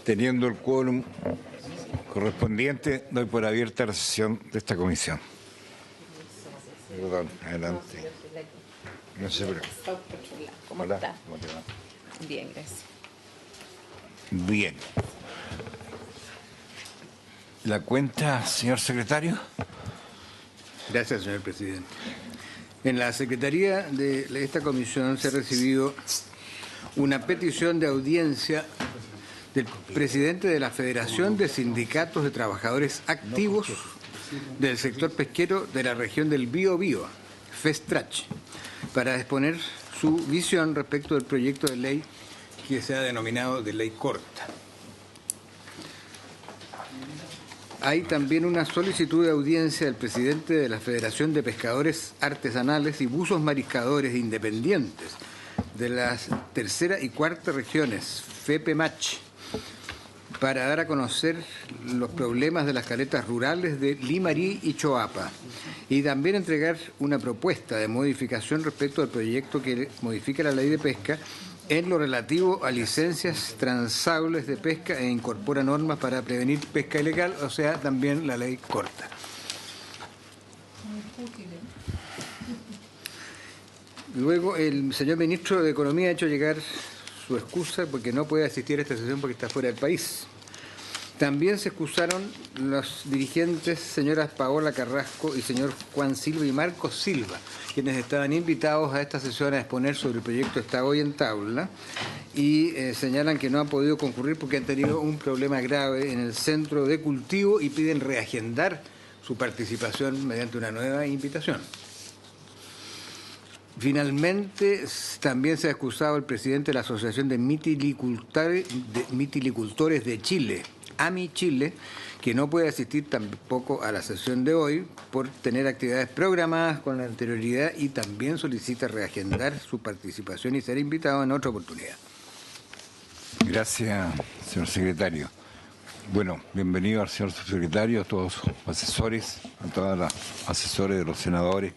Teniendo el quórum correspondiente, doy por abierta la sesión de esta comisión. Perdón, adelante. No sé, pero... ¿Cómo Hola, está? ¿cómo te va? Bien, gracias. Bien. ¿La cuenta, señor secretario? Gracias, señor presidente. En la Secretaría de esta comisión se ha recibido una petición de audiencia del presidente de la Federación de Sindicatos de Trabajadores Activos del sector pesquero de la región del Biobío, FESTRACH, para exponer su visión respecto del proyecto de ley que se ha denominado de ley corta. Hay también una solicitud de audiencia del presidente de la Federación de Pescadores Artesanales y Buzos Mariscadores Independientes de las tercera y cuarta regiones, FEPEMACH, para dar a conocer los problemas de las caletas rurales de Limarí y Choapa, y también entregar una propuesta de modificación respecto al proyecto que modifica la ley de pesca en lo relativo a licencias transables de pesca e incorpora normas para prevenir pesca ilegal, o sea, también la ley corta. Luego, el señor ministro de Economía ha hecho llegar su excusa porque no puede asistir a esta sesión porque está fuera del país. También se excusaron los dirigentes señoras Paola Carrasco y señor Juan Silva y Marcos Silva, quienes estaban invitados a esta sesión a exponer sobre el proyecto Está hoy en tabla, y señalan que no han podido concurrir porque han tenido un problema grave en el centro de cultivo y piden reagendar su participación mediante una nueva invitación. Finalmente, también se ha excusado el presidente de la Asociación de Mitilicultores de Chile, AMI Chile, que no puede asistir tampoco a la sesión de hoy por tener actividades programadas con anterioridad, y también solicita reagendar su participación y ser invitado en otra oportunidad. Gracias, señor secretario. Bueno, bienvenido al señor subsecretario, a todos sus asesores, a todas las asesores de los senadores,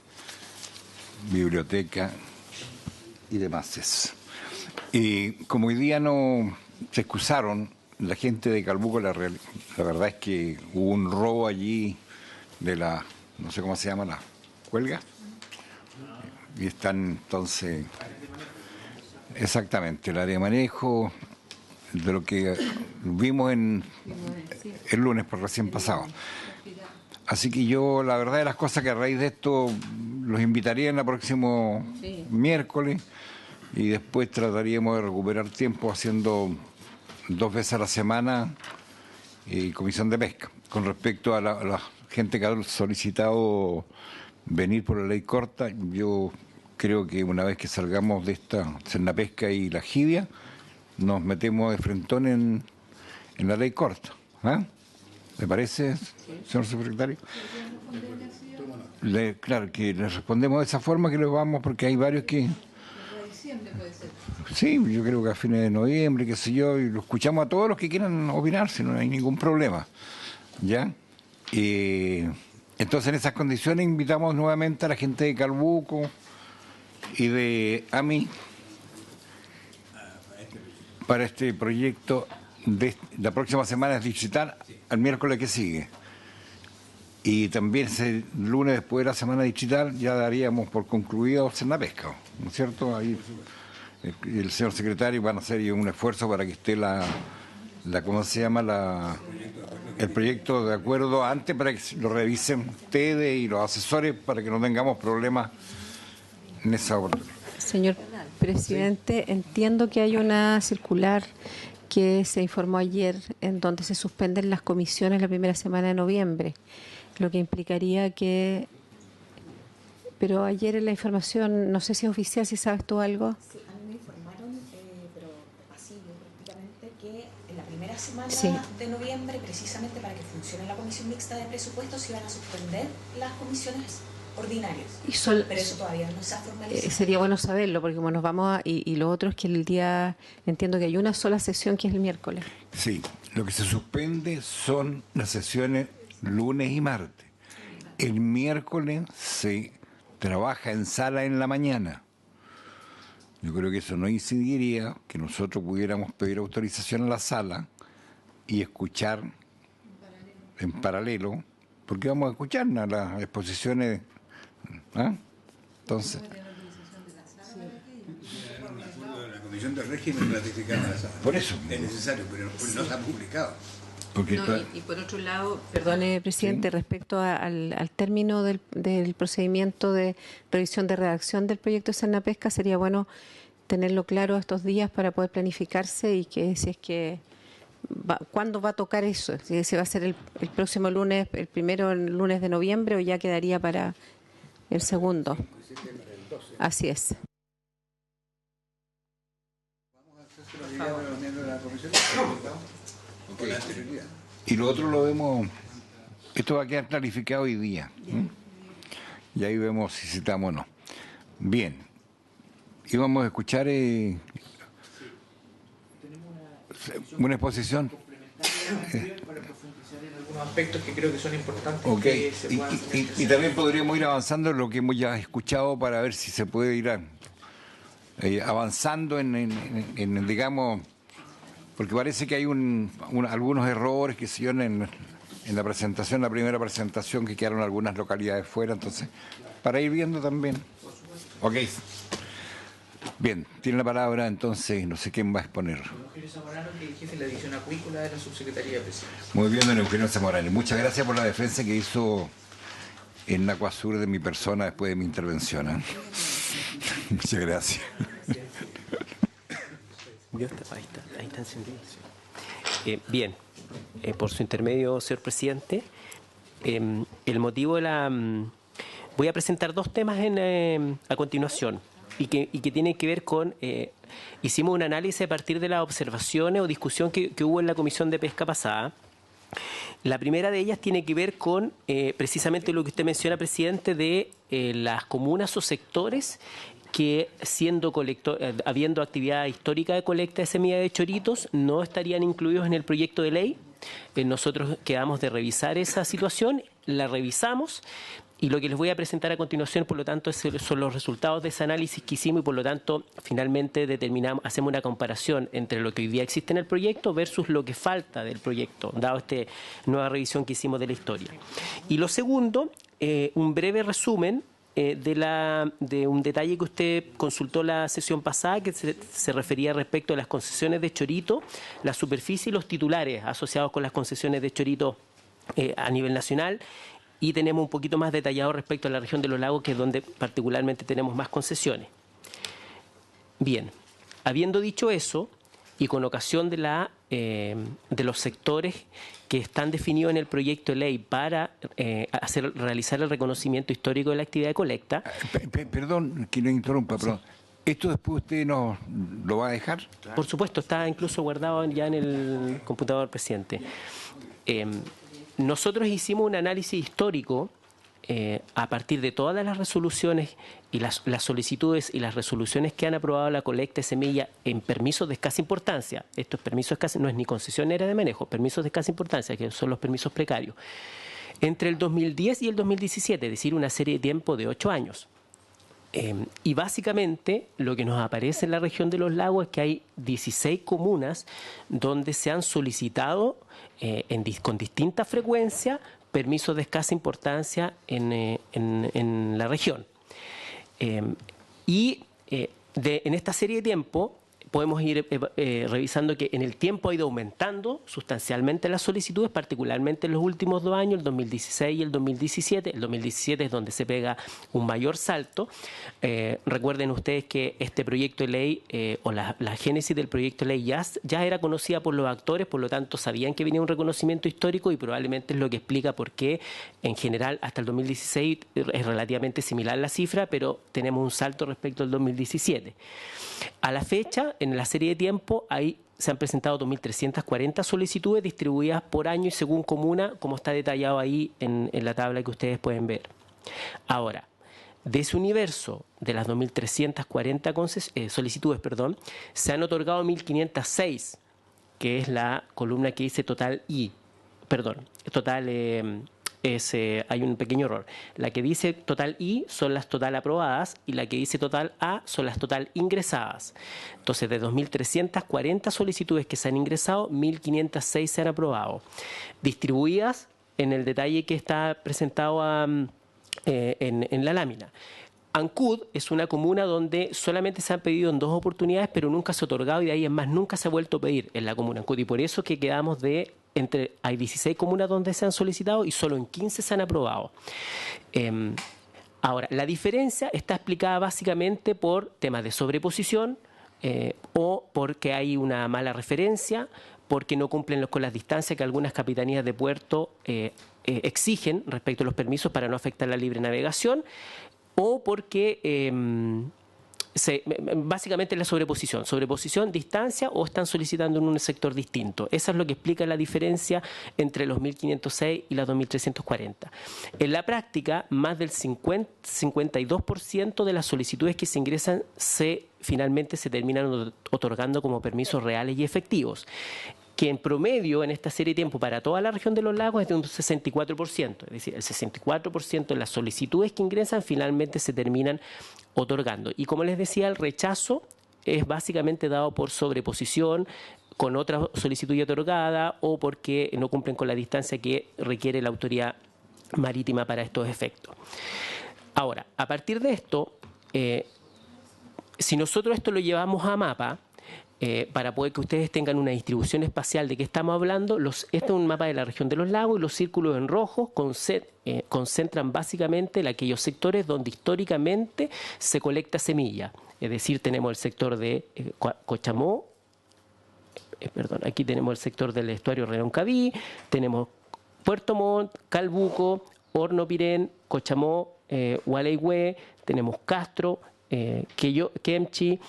biblioteca y demás. Y como hoy día no se excusaron la gente de Calbuco, la verdad es que hubo un robo allí de la, no sé cómo se llama, la cuelga, y están entonces, exactamente, el área de manejo, de lo que vimos el lunes por recién pasado. Así que yo, la verdad de las cosas, que a raíz de esto los invitaría en el próximo miércoles, y después trataríamos de recuperar tiempo haciendo 2 veces a la semana comisión de pesca. Con respecto a la gente que ha solicitado venir por la ley corta, yo creo que una vez que salgamos de esta Cernapesca y la Jibia, nos metemos de frentón en la ley corta. ¿Ah? ¿Le parece, señor secretario? Claro, que le respondemos de esa forma, que lo vamos, porque hay varios que... Sí, yo creo que a fines de noviembre, qué sé yo, y lo escuchamos a todos los que quieran opinar, si no hay ningún problema. ¿Ya? Entonces, en esas condiciones, invitamos nuevamente a la gente de Calbuco y de AMI para este proyecto. La próxima semana es digital, al miércoles que sigue. Y también ese lunes, después de la semana digital, ya daríamos por concluido Cernapesca, ¿no es cierto? Ahí el señor secretario van a hacer un esfuerzo para que esté ¿cómo se llama? El proyecto de acuerdo antes, para que lo revisen ustedes y los asesores, para que no tengamos problemas en esa oportunidad. Señor presidente, entiendo que hay una circular que se informó ayer en donde se suspenden las comisiones la primera semana de noviembre, lo que implicaría que... Pero ayer en la información, no sé si es oficial, si sabes tú algo. Sí, a mí me informaron, pero así, prácticamente, que en la primera semana de noviembre, precisamente para que funcione la comisión mixta de presupuestos, se iban a suspender las comisiones ordinarias. Pero eso todavía no se ha formalizado. Sería bueno saberlo, porque como nos vamos y lo otro es que el día, entiendo que hay una sola sesión que es el miércoles. Sí, lo que se suspende son las sesiones lunes y martes. El miércoles se trabaja en sala en la mañana. Yo creo que eso no incidiría que nosotros pudiéramos pedir autorización a la sala y escuchar en paralelo, porque vamos a escuchar las exposiciones. ¿Ah? Entonces, la Comisión de Régimen ratificada la sala. Por eso. Es necesario, pero no se ha publicado. porque No, y por otro lado, perdone, presidente, respecto al término del procedimiento de revisión de redacción del proyecto de Senapesca, sería bueno tenerlo claro estos días para poder planificarse y que si es que ¿cuándo va a tocar eso? Si se va a hacer el próximo lunes, el primero lunes de noviembre, o ya quedaría para el segundo. Así es. Y lo otro lo vemos, esto va a quedar clarificado hoy día. Y ahí vemos si citamos o no. Bien. Íbamos a escuchar una exposición. Para profundizar en algunos aspectos que creo que son importantes. Ok. Que se puedan Y también podríamos ir avanzando en lo que hemos ya escuchado para ver si se puede ir avanzando en, digamos, porque parece que hay algunos errores que se dieron en la presentación, la primera presentación, que quedaron algunas localidades fuera, entonces, para ir viendo también. Ok. Bien, tiene la palabra entonces, no sé quién va a exponer. Don Eugenio Zamorano, que es jefe de la división acuícola de la Subsecretaría de Presidencia. Muy bien, don Eugenio Zamorano. Muchas gracias por la defensa que hizo en Acuasur de mi persona después de mi intervención. Muchas gracias. Ahí está encendido. Bien, por su intermedio, señor presidente, el motivo de la... voy a presentar dos temas a continuación y que tienen que ver con... hicimos un análisis a partir de las observaciones o discusión que hubo en la Comisión de Pesca pasada. La primera de ellas tiene que ver con precisamente lo que usted menciona, presidente, de las comunas o sectores que habiendo actividad histórica de colecta de semillas de choritos, no estarían incluidos en el proyecto de ley. Nosotros quedamos de revisar esa situación, la revisamos, y lo que les voy a presentar a continuación, por lo tanto, son los resultados de ese análisis que hicimos, y por lo tanto, finalmente hacemos una comparación entre lo que hoy día existe en el proyecto versus lo que falta del proyecto, dado esta nueva revisión que hicimos de la historia. Y lo segundo, un breve resumen de un detalle que usted consultó la sesión pasada, que se refería respecto a las concesiones de chorito, la superficie y los titulares asociados con las concesiones de chorito a nivel nacional, y tenemos un poquito más detallado respecto a la región de los lagos, que es donde particularmente tenemos más concesiones. Bien, habiendo dicho eso, y con ocasión de los sectores que están definidos en el proyecto de ley para realizar el reconocimiento histórico de la actividad de colecta. Perdón que lo interrumpa, pero ¿esto después usted nos lo va a dejar? Por supuesto, está incluso guardado ya en el computador, presidente. Nosotros hicimos un análisis histórico a partir de todas las resoluciones y las solicitudes y las resoluciones que han aprobado la colecta de semilla en permisos de escasa importancia. Estos permisos de escasa, no es ni concesión ni área de manejo, permisos de escasa importancia, que son los permisos precarios. Entre el 2010 y el 2017, es decir, una serie de tiempo de 8 años. Y básicamente lo que nos aparece en la región de los lagos es que hay 16 comunas donde se han solicitado con distinta frecuencia permisos de escasa importancia en la región. En esta serie de tiempo podemos ir revisando que en el tiempo ha ido aumentando sustancialmente las solicitudes, particularmente en los últimos 2 años, el 2016 y el 2017. El 2017 es donde se pega un mayor salto. Recuerden ustedes que este proyecto de ley o la génesis del proyecto de ley ya era conocida por los actores, por lo tanto sabían que venía un reconocimiento histórico, y probablemente es lo que explica por qué en general hasta el 2016 es relativamente similar la cifra, pero tenemos un salto respecto al 2017. A la fecha, en la serie de tiempo, ahí se han presentado 2.340 solicitudes distribuidas por año y según comuna, como está detallado ahí en la tabla que ustedes pueden ver. Ahora, de ese universo de las 2.340 solicitudes, se han otorgado 1.506, que es la columna que dice total hay un pequeño error. La que dice total I son las total aprobadas y la que dice total A son las total ingresadas. Entonces, de 2.340 solicitudes que se han ingresado, 1.506 se han aprobado. Distribuidas en el detalle que está presentado en la lámina. Ancud es una comuna donde solamente se han pedido en 2 oportunidades, pero nunca se ha otorgado y de ahí en más nunca se ha vuelto a pedir en la comuna Ancud. Y por eso que quedamos hay 16 comunas donde se han solicitado y solo en 15 se han aprobado. Ahora, la diferencia está explicada básicamente por temas de sobreposición o porque hay una mala referencia, porque no cumplen con las distancias que algunas capitanías de puerto exigen respecto a los permisos para no afectar la libre navegación, o porque básicamente la sobreposición, distancia, o están solicitando en un sector distinto. Eso es lo que explica la diferencia entre los 1.506 y las 2.340. En la práctica, más del 52% de las solicitudes que se ingresan finalmente se terminan otorgando como permisos reales y efectivos, que en promedio en esta serie de tiempo para toda la región de los lagos es de un 64%. Es decir, el 64% de las solicitudes que ingresan finalmente se terminan otorgando. Y como les decía, el rechazo es básicamente dado por sobreposición con otra solicitud ya otorgada o porque no cumplen con la distancia que requiere la autoridad marítima para estos efectos. Ahora, a partir de esto, si nosotros esto lo llevamos a mapa, para poder que ustedes tengan una distribución espacial de qué estamos hablando, este es un mapa de la región de los lagos y los círculos en rojo concentran básicamente en aquellos sectores donde históricamente se colecta semilla. Es decir, tenemos el sector de Cochamó, aquí tenemos el sector del estuario Reloncaví, tenemos Puerto Montt, Calbuco, Horno Pirén, Cochamó, Gualeguay, tenemos Castro, Kemchi,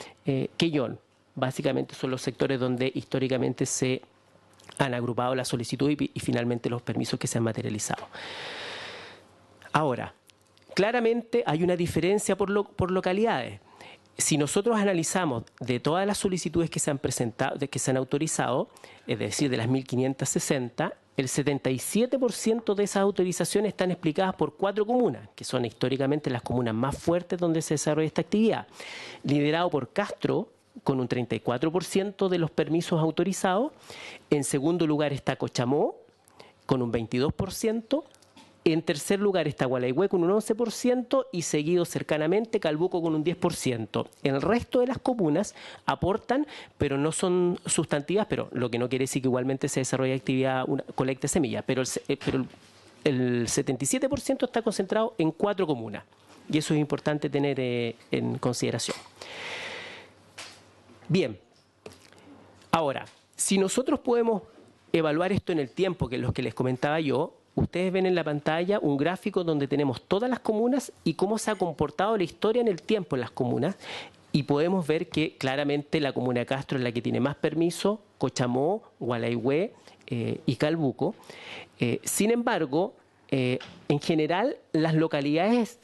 Quellón. Básicamente son los sectores donde históricamente se han agrupado las solicitudes y finalmente los permisos que se han materializado. Ahora, claramente hay una diferencia por localidades. Si nosotros analizamos de todas las solicitudes que se han presentado, que se han autorizado, es decir, de las 1.560, el 77% de esas autorizaciones están explicadas por 4 comunas, que son históricamente las comunas más fuertes donde se desarrolla esta actividad. Liderado por Castro, con un 34% de los permisos autorizados. En segundo lugar está Cochamó, con un 22%. En tercer lugar está Gualeguay, con un 11%. Y seguido cercanamente Calbuco, con un 10%. El resto de las comunas aportan, pero no son sustantivas, pero lo que no quiere decir que igualmente se desarrolle actividad, colecta de semillas. Pero el 77% está concentrado en 4 comunas. Y eso es importante tener en consideración. Bien, ahora, si nosotros podemos evaluar esto en el tiempo, que es lo que les comentaba yo, ustedes ven en la pantalla un gráfico donde tenemos todas las comunas y cómo se ha comportado la historia en el tiempo en las comunas, y podemos ver que claramente la comuna de Castro es la que tiene más permiso, Cochamó, Gualeguay y Calbuco. Sin embargo, en general, las localidades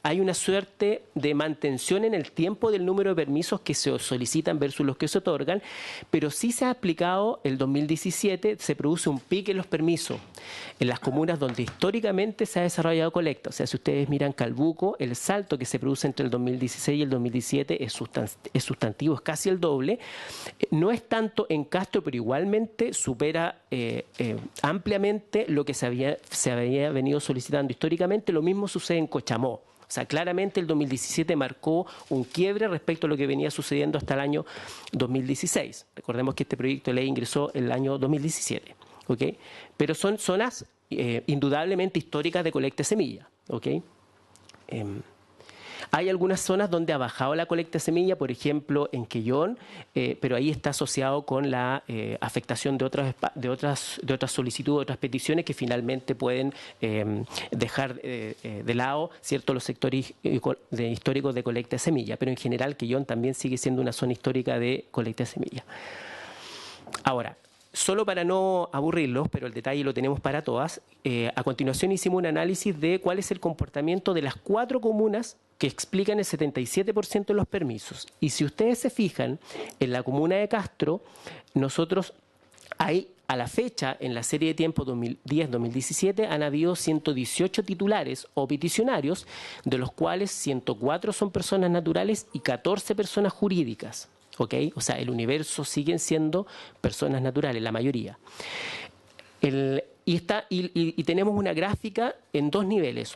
hay una suerte de mantención en el tiempo del número de permisos que se solicitan versus los que se otorgan, pero sí se ha aplicado el 2017, se produce un pique en los permisos en las comunas donde históricamente se ha desarrollado colecta. O sea, si ustedes miran Calbuco, el salto que se produce entre el 2016 y el 2017 es sustantivo, es casi el doble. No es tanto en Castro, pero igualmente supera ampliamente lo que se había venido solicitando históricamente. Lo mismo sucede en Cochamó. O sea, claramente el 2017 marcó un quiebre respecto a lo que venía sucediendo hasta el año 2016. Recordemos que este proyecto de ley ingresó el año 2017. ¿Okay? Pero son zonas indudablemente históricas de colecta de semilla. ¿Okay? Hay algunas zonas donde ha bajado la colecta de semilla, por ejemplo en Quellón, pero ahí está asociado con la afectación de otras solicitudes, de otras peticiones que finalmente pueden dejar de lado, ¿cierto?, los sectores históricos de colecta de semilla. Pero en general Quellón también sigue siendo una zona histórica de colecta de semilla. Ahora, solo para no aburrirlos, pero el detalle lo tenemos para todas, a continuación hicimos un análisis de cuál es el comportamiento de las 4 comunas que explican el 77% de los permisos. Y si ustedes se fijan, en la comuna de Castro, nosotros hay a la fecha, en la serie de tiempo 2010-2017, han habido 118 titulares o peticionarios, de los cuales 104 son personas naturales y 14 personas jurídicas. ¿Ok? O sea, el universo siguen siendo personas naturales, la mayoría. Y tenemos una gráfica en dos niveles.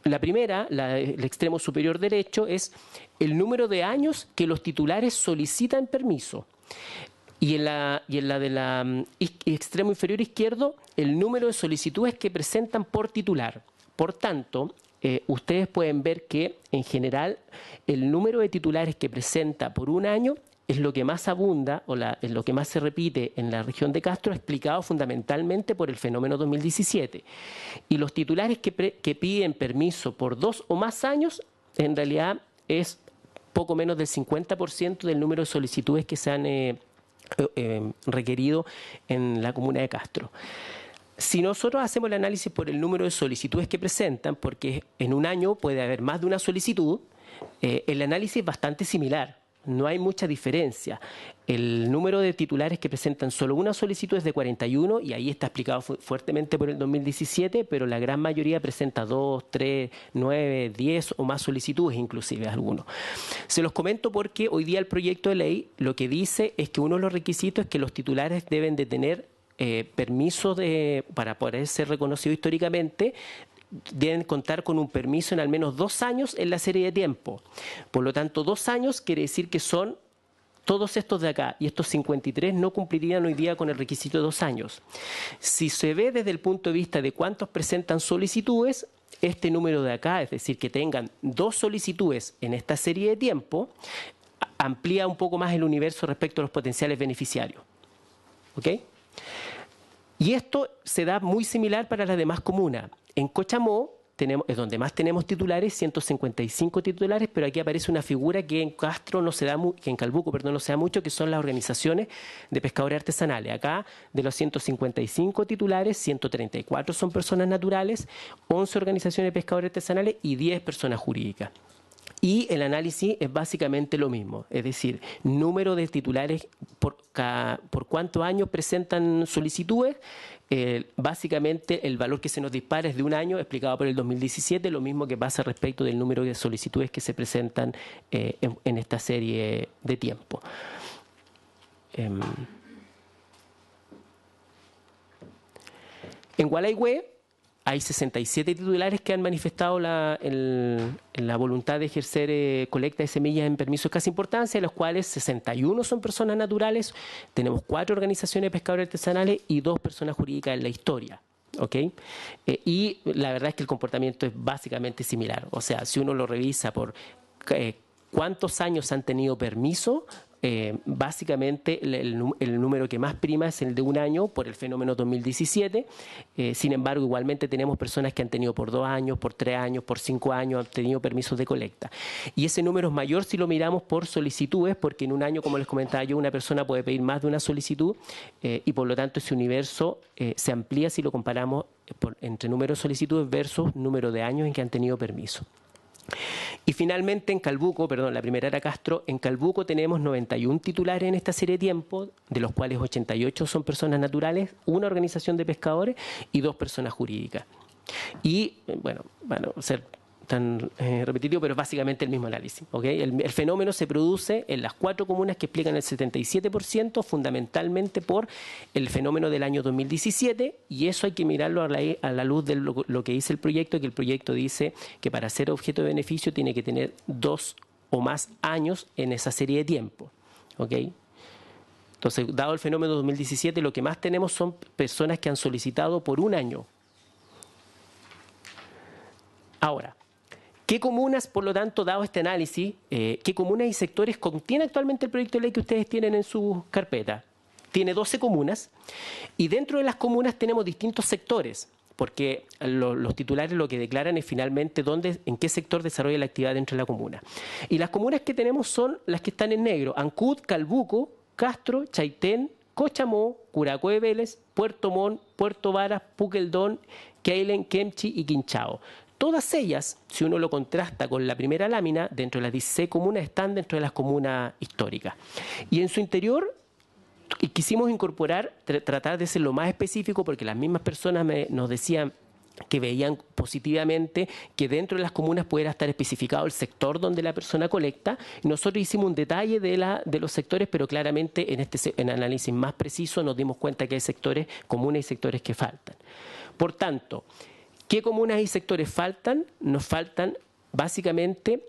La primera, el extremo superior derecho, es el número de años que los titulares solicitan permiso. Y en la del extremo inferior izquierdo, el número de solicitudes que presentan por titular. Por tanto, ustedes pueden ver que, en general, el número de titulares que presenta por un año es lo que más abunda o es lo que más se repite en la región de Castro, explicado fundamentalmente por el fenómeno 2017. Y los titulares que piden permiso por 2 o más años, en realidad es poco menos del 50% del número de solicitudes que se han requerido en la comuna de Castro. Si nosotros hacemos el análisis por el número de solicitudes que presentan, porque en un año puede haber más de una solicitud, el análisis es bastante similar. No hay mucha diferencia. El número de titulares que presentan solo una solicitud es de 41 y ahí está explicado fuertemente por el 2017, pero la gran mayoría presenta 2, 3, 9, 10 o más solicitudes, inclusive algunos. Se los comento porque hoy día el proyecto de ley lo que dice es que uno de los requisitos es que los titulares deben de tener permiso para poder ser reconocido históricamente, deben contar con un permiso en al menos 2 años en la serie de tiempo. Por lo tanto, 2 años quiere decir que son todos estos de acá, y estos 53 no cumplirían hoy día con el requisito de 2 años. Si se ve desde el punto de vista de cuántos presentan solicitudes, este número de acá, es decir, que tengan 2 solicitudes en esta serie de tiempo, amplía un poco más el universo respecto a los potenciales beneficiarios. ¿Ok? Y esto se da muy similar para las demás comunas. En Cochamó es donde más tenemos titulares, 155 titulares, pero aquí aparece una figura que en Castro no se da, que en Calbuco, perdón, no se da mucho, que son las organizaciones de pescadores artesanales. Acá, de los 155 titulares, 134 son personas naturales, 11 organizaciones de pescadores artesanales y 10 personas jurídicas. Y el análisis es básicamente lo mismo, es decir, número de titulares por cuántos años presentan solicitudes. Básicamente el valor que se nos dispara es de un año, explicado por el 2017, lo mismo que pasa respecto del número de solicitudes que se presentan en esta serie de tiempo. En Gualaihue hay 67 titulares que han manifestado la voluntad de ejercer colecta de semillas en permiso de escasa importancia, de los cuales 61 son personas naturales, tenemos 4 organizaciones de pescadores artesanales y 2 personas jurídicas en la historia. ¿Okay? Y la verdad es que el comportamiento es básicamente similar. O sea, si uno lo revisa por cuántos años han tenido permiso, básicamente el número que más prima es el de un año por el fenómeno 2017. Sin embargo, igualmente tenemos personas que han tenido por 2 años, por 3 años, por 5 años, han tenido permisos de colecta. Y ese número es mayor si lo miramos por solicitudes, porque en un año, como les comentaba yo, una persona puede pedir más de una solicitud y por lo tanto ese universo se amplía si lo comparamos entre número de solicitudes versus número de años en que han tenido permiso. Y finalmente en Calbuco, perdón, la primera era Castro, en Calbuco tenemos 91 titulares en esta serie de tiempo, de los cuales 88 son personas naturales, 1 organización de pescadores y 2 personas jurídicas. Y, bueno, ser tan repetitivo, pero es básicamente el mismo análisis. ¿Okay? El fenómeno se produce en las 4 comunas que explican el 77%, fundamentalmente por el fenómeno del año 2017, y eso hay que mirarlo a la luz de lo que dice el proyecto, que el proyecto dice que para ser objeto de beneficio tiene que tener 2 o más años en esa serie de tiempo. ¿Okay? Entonces, dado el fenómeno 2017, lo que más tenemos son personas que han solicitado por un año. Ahora, ¿qué comunas, por lo tanto, dado este análisis, qué comunas y sectores contiene actualmente el proyecto de ley que ustedes tienen en su carpeta? Tiene 12 comunas y dentro de las comunas tenemos distintos sectores, porque los titulares lo que declaran es finalmente en qué sector desarrolla la actividad dentro de la comuna. Y las comunas que tenemos son las que están en negro: Ancud, Calbuco, Castro, Chaitén, Cochamó, Curacoe Vélez, Puerto Montt, Puerto Varas, Puqueldón, Keilen, Kemchi y Quinchao. Todas ellas, si uno lo contrasta con la primera lámina, dentro de las 16 comunas están dentro de las comunas históricas. Y en su interior y quisimos incorporar, tratar de ser lo más específico, porque las mismas personas nos decían que veían positivamente que dentro de las comunas pudiera estar especificado el sector donde la persona colecta. Nosotros hicimos un detalle de los sectores, pero claramente en análisis más preciso nos dimos cuenta que hay sectores, comunas y sectores que faltan. Por tanto, ¿qué comunas y sectores faltan? Nos faltan básicamente,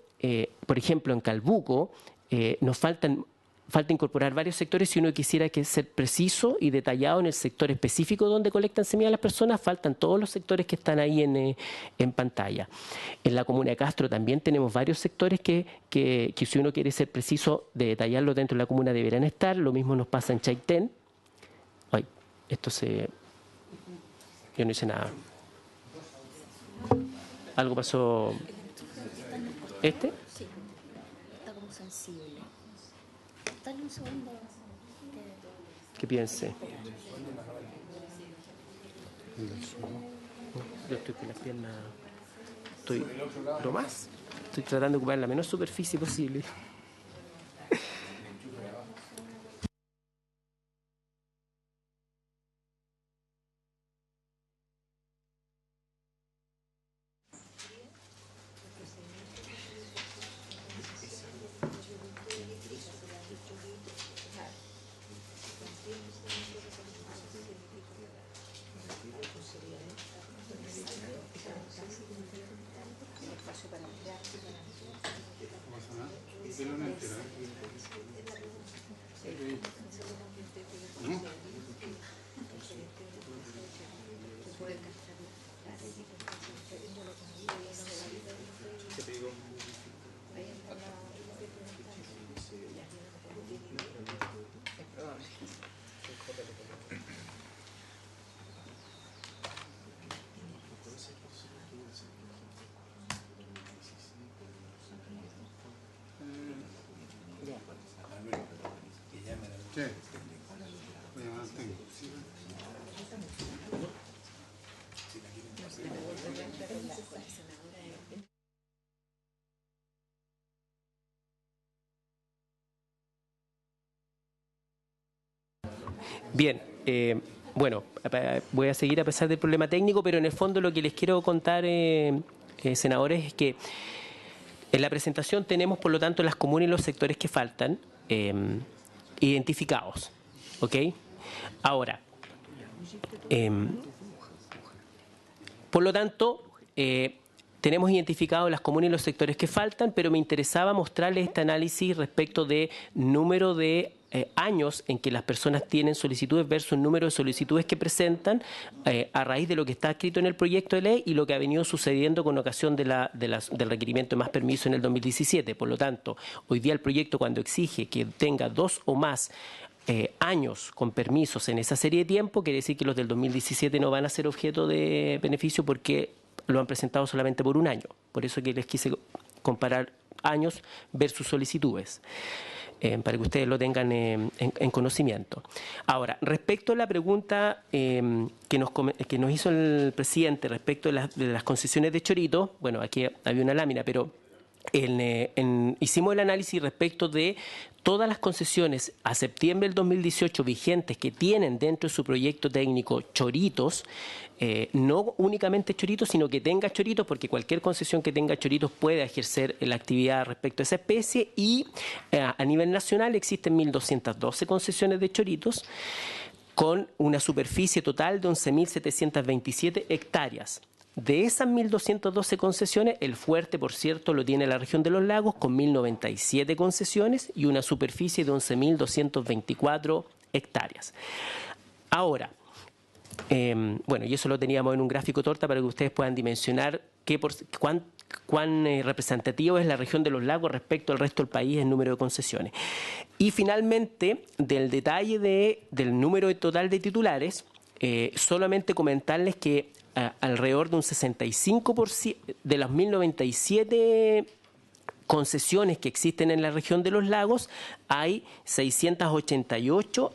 por ejemplo, en Calbuco, nos falta incorporar varios sectores. Si uno quisiera ser preciso y detallado en el sector específico donde colectan semillas las personas, faltan todos los sectores que están ahí en pantalla. En la comuna de Castro también tenemos varios sectores que si uno quiere ser preciso de detallarlo dentro de la comuna deberán estar. Lo mismo nos pasa en Chaitén. Ay, yo no hice nada. ¿Algo pasó? ¿Este? Sí, está como sensible. Dale un segundo. ¿Qué piense? Yo estoy con las piernas... Estoy tratando de ocupar la menor superficie posible. Bien, bueno, voy a seguir a pesar del problema técnico, pero en el fondo lo que les quiero contar, senadores, es que en la presentación tenemos, por lo tanto, las comunas y los sectores que faltan identificados, ¿ok? Ahora, por lo tanto, tenemos identificados las comunas y los sectores que faltan, pero me interesaba mostrarles este análisis respecto de número de años en que las personas tienen solicitudes versus el número de solicitudes que presentan a raíz de lo que está escrito en el proyecto de ley y lo que ha venido sucediendo con ocasión del requerimiento de más permiso en el 2017. Por lo tanto, hoy día el proyecto, cuando exige que tenga 2 o más años con permisos en esa serie de tiempo, quiere decir que los del 2017 no van a ser objeto de beneficio porque lo han presentado solamente por un año. Por eso que les quise comparar años versus solicitudes, para que ustedes lo tengan en conocimiento. Ahora, respecto a la pregunta que nos hizo el presidente respecto de las concesiones de Chorito, bueno, aquí había una lámina, pero hicimos el análisis respecto de todas las concesiones a septiembre del 2018 vigentes que tienen dentro de su proyecto técnico choritos, no únicamente choritos, sino que tenga choritos, porque cualquier concesión que tenga choritos puede ejercer la actividad respecto a esa especie, y a nivel nacional existen 1.212 concesiones de choritos con una superficie total de 11.727 hectáreas. De esas 1.212 concesiones, el fuerte, por cierto, lo tiene la región de los lagos con 1.097 concesiones y una superficie de 11.224 hectáreas. Ahora, bueno, y eso lo teníamos en un gráfico torta para que ustedes puedan dimensionar cuán representativo es la región de los lagos respecto al resto del país en número de concesiones. Y finalmente, del detalle del número total de titulares, solamente comentarles que alrededor de un 65% de las 1.097 concesiones que existen en la región de los lagos, hay 688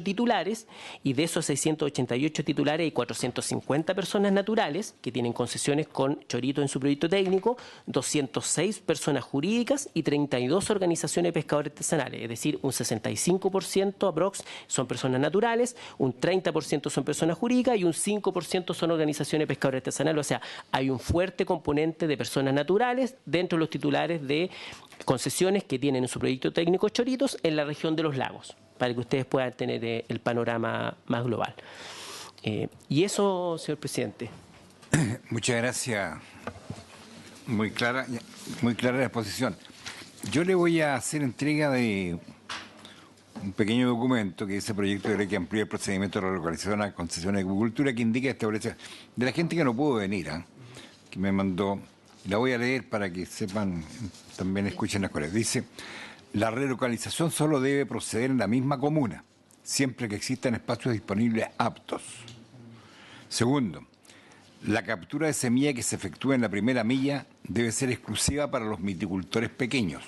titulares, y de esos 688 titulares hay 450 personas naturales que tienen concesiones con Chorito en su proyecto técnico, 206 personas jurídicas y 32 organizaciones de pescadores artesanales, es decir, un 65% aprox son personas naturales, un 30% son personas jurídicas y un 5% son organizaciones de pescadores artesanales. O sea, hay un fuerte componente de personas naturales dentro de los titulares de concesiones que tienen en su proyecto técnico Choritos en la región de los lagos, para que ustedes puedan tener el panorama más global. Y eso, señor presidente. Muchas gracias. Muy clara la exposición. Yo le voy a hacer entrega de un pequeño documento que dice proyecto de ley que amplía el procedimiento de relocalización a concesiones de agricultura, que indica establece de la gente que no pudo venir, que me mandó. La voy a leer para que sepan, también escuchen las cosas. Dice: la relocalización solo debe proceder en la misma comuna, siempre que existan espacios disponibles aptos. Segundo, la captura de semilla que se efectúa en la primera milla debe ser exclusiva para los viticultores pequeños.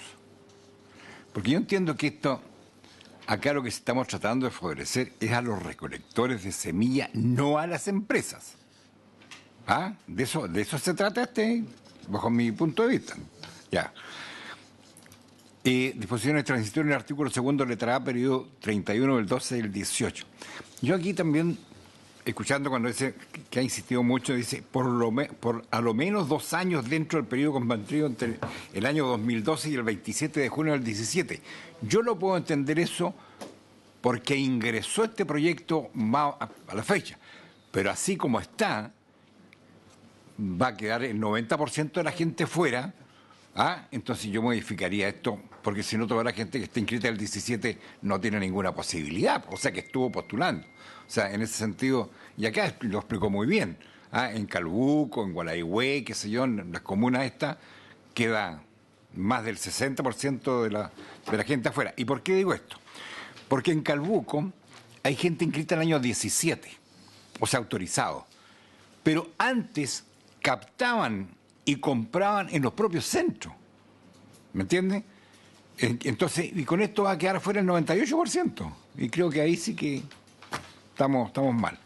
Porque yo entiendo que esto, acá lo que estamos tratando de favorecer es a los recolectores de semilla, no a las empresas. De eso se trata bajo mi punto de vista. Ya. Disposiciones transitorias en el artículo 2, letra A, periodo 31 del 12 del 18. Yo aquí también, escuchando cuando dice que ha insistido mucho, dice por a lo menos 2 años dentro del periodo comprendido entre el año 2012 y el 27 de junio del 17. Yo lo puedo entender eso porque ingresó este proyecto a la fecha, pero así como está, va a quedar el 90% de la gente fuera. Entonces yo modificaría esto, porque si no, toda la gente que está inscrita el 17 no tiene ninguna posibilidad, o sea que estuvo postulando. O sea, en ese sentido, y acá lo explicó muy bien, en Calbuco, en Gualeguay, qué sé yo, en las comunas estas, queda más del 60% de la gente afuera. ¿Y por qué digo esto? Porque en Calbuco hay gente inscrita en el año 17, o sea, autorizado, pero antes captaban y compraban en los propios centros. ¿Me entiendes? Entonces, y con esto va a quedar fuera el 98%. Y creo que ahí sí que estamos mal.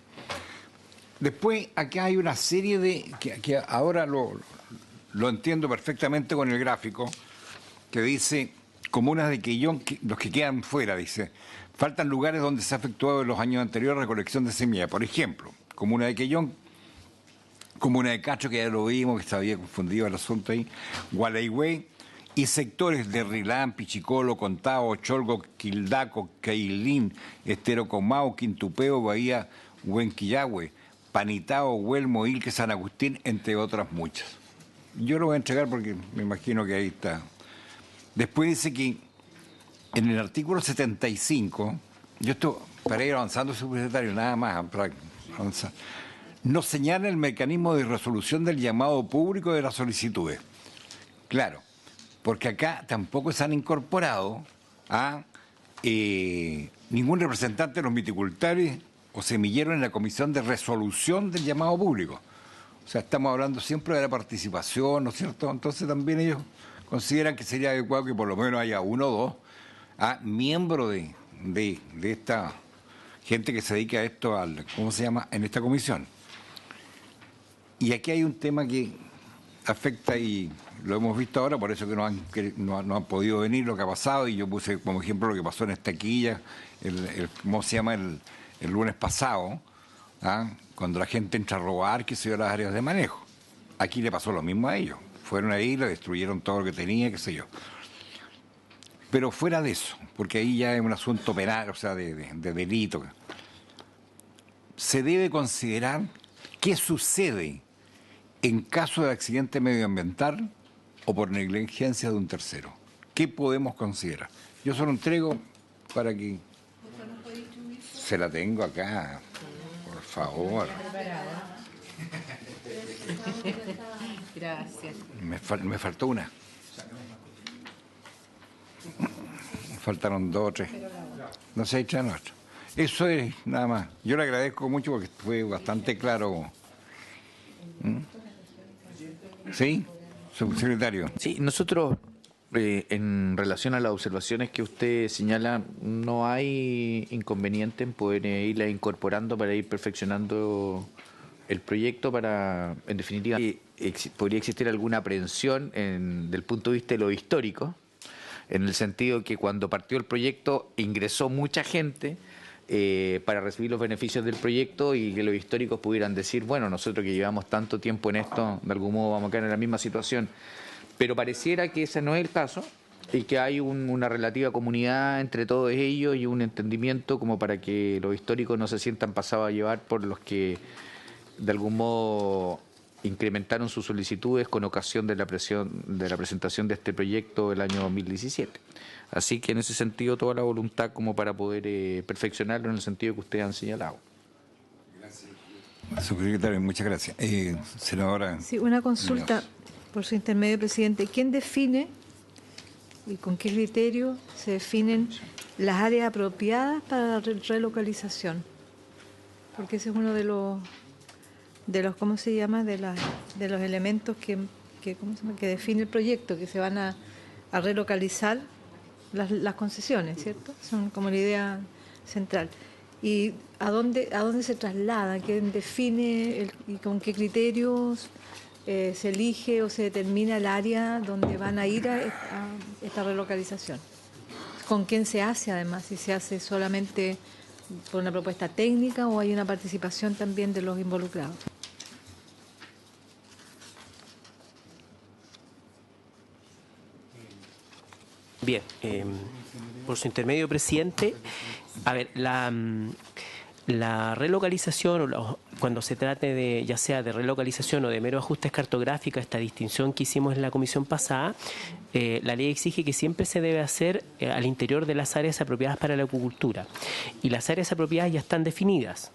Después, acá hay una serie de... que ahora lo entiendo perfectamente con el gráfico, que dice, comunas de Quellón, los que quedan fuera, dice, faltan lugares donde se ha efectuado en los años anteriores recolección de semilla. Por ejemplo, comuna de Quellón, comuna de Castro, que ya lo vimos, que se había confundido el asunto ahí, Gualeguay, y sectores de Rilán, Pichicolo, Contao, Cholgo, Quildaco, Cailín, Estero Comao, Quintupeo, Bahía, Huenquillahue, Panitao, Huelmo, Ilque, San Agustín, entre otras muchas. Yo lo voy a entregar porque me imagino que ahí está. Después dice que en el artículo 75, yo esto para ir avanzando, subsecretario, nada más para avanzar, no señala el mecanismo de resolución del llamado público de las solicitudes. Claro, porque acá tampoco se han incorporado ningún representante de los viticultores o semilleros en la comisión de resolución del llamado público. O sea, estamos hablando siempre de la participación, ¿no es cierto? Entonces también ellos consideran que sería adecuado que por lo menos haya 1 o 2 miembros de esta gente que se dedica a esto, ¿cómo se llama?, en esta comisión. Y aquí hay un tema que afecta, y lo hemos visto ahora, por eso que no han podido venir, lo que ha pasado, y yo puse como ejemplo lo que pasó en Estaquilla, ¿cómo se llama?, el lunes pasado, cuando la gente entra a robar, que se dio las áreas de manejo. Aquí le pasó lo mismo a ellos. Fueron ahí, le destruyeron todo lo que tenía, qué sé yo. Pero fuera de eso, porque ahí ya es un asunto penal, o sea, de delito, se debe considerar qué sucede en caso de accidente medioambiental o por negligencia de un tercero. ¿Qué podemos considerar? Yo se lo entrego para que... Se la tengo acá, por favor. Gracias. Me faltó una. Me faltaron 2 o 3. No sé, echan otra. Eso es nada más. Yo le agradezco mucho porque fue bastante claro. ¿Sí? Subsecretario. Sí, nosotros, en relación a las observaciones que usted señala, no hay inconveniente en poder irla incorporando para ir perfeccionando el proyecto para, en definitiva, podría existir alguna aprehensión del punto de vista de lo histórico, en el sentido que cuando partió el proyecto ingresó mucha gente para recibir los beneficios del proyecto y que los históricos pudieran decir, bueno, nosotros que llevamos tanto tiempo en esto, de algún modo vamos a quedar en la misma situación. Pero pareciera que ese no es el caso y que hay una relativa comunidad entre todos ellos y un entendimiento como para que los históricos no se sientan pasados a llevar por los que de algún modo incrementaron sus solicitudes con ocasión de la presentación de este proyecto el año 2017. Así que en ese sentido toda la voluntad como para poder perfeccionarlo en el sentido que ustedes han señalado. Subsecretario, muchas gracias. Senadora. Sí, una consulta Muñoz. por su intermedio, presidente. ¿Quién define y con qué criterio se definen las áreas apropiadas para la relocalización? Porque ese es uno de los ¿cómo se llama? De los elementos que define el proyecto, que se van a relocalizar las concesiones, ¿cierto? Son como la idea central. ¿Y a dónde se traslada? ¿Quién define y con qué criterios se elige o se determina el área donde van a ir a esta relocalización? ¿Con quién se hace además? Si se hace solamente por una propuesta técnica o hay una participación también de los involucrados. Bien, por su intermedio, presidente, a ver, la relocalización, cuando se trate de, ya sea de relocalización o de mero ajustes cartográficos, esta distinción que hicimos en la comisión pasada, la ley exige que siempre se debe hacer al interior de las áreas apropiadas para la acuicultura. Y las áreas apropiadas ya están definidas.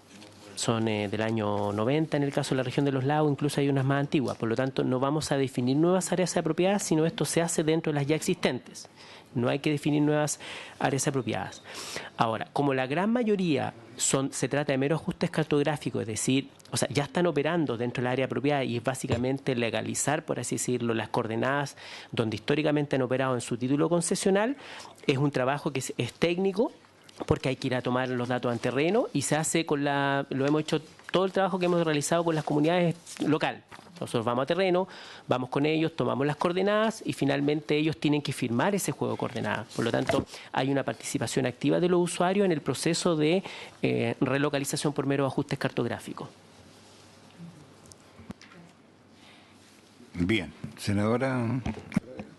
Son del año 90 en el caso de la región de los lagos, incluso hay unas más antiguas. Por lo tanto, no vamos a definir nuevas áreas apropiadas, sino esto se hace dentro de las ya existentes. No hay que definir nuevas áreas apropiadas. Ahora, como la gran mayoría se trata de meros ajustes cartográficos, es decir, o sea, ya están operando dentro del área apropiada y es básicamente legalizar, por así decirlo, las coordenadas donde históricamente han operado en su título concesional, es un trabajo que es técnico, porque hay que ir a tomar los datos en terreno y se hace lo hemos hecho todo el trabajo que hemos realizado con las comunidades locales. Nosotros vamos a terreno, vamos con ellos, tomamos las coordenadas y finalmente ellos tienen que firmar ese juego de coordenadas. Por lo tanto, hay una participación activa de los usuarios en el proceso de relocalización por meros ajustes cartográficos. Bien, senadora.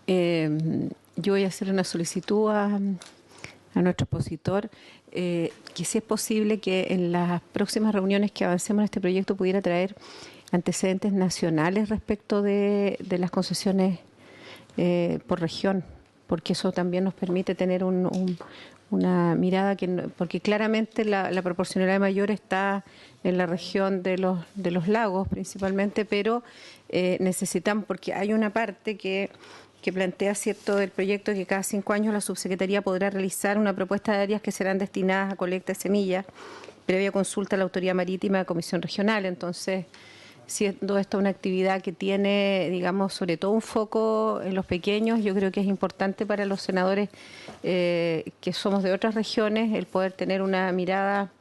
Yo voy a hacer una solicitud a nuestro expositor, que si es posible que en las próximas reuniones que avancemos en este proyecto pudiera traer antecedentes nacionales respecto de las concesiones por región, porque eso también nos permite tener una mirada, porque claramente la proporcionalidad mayor está en la región de los lagos principalmente, pero necesitamos, porque hay una parte que plantea cierto el proyecto que cada 5 años la subsecretaría podrá realizar una propuesta de áreas que serán destinadas a colecta de semillas previa consulta a la autoridad marítima de comisión regional. Entonces, siendo esta una actividad que tiene, digamos, sobre todo un foco en los pequeños, yo creo que es importante para los senadores que somos de otras regiones el poder tener una mirada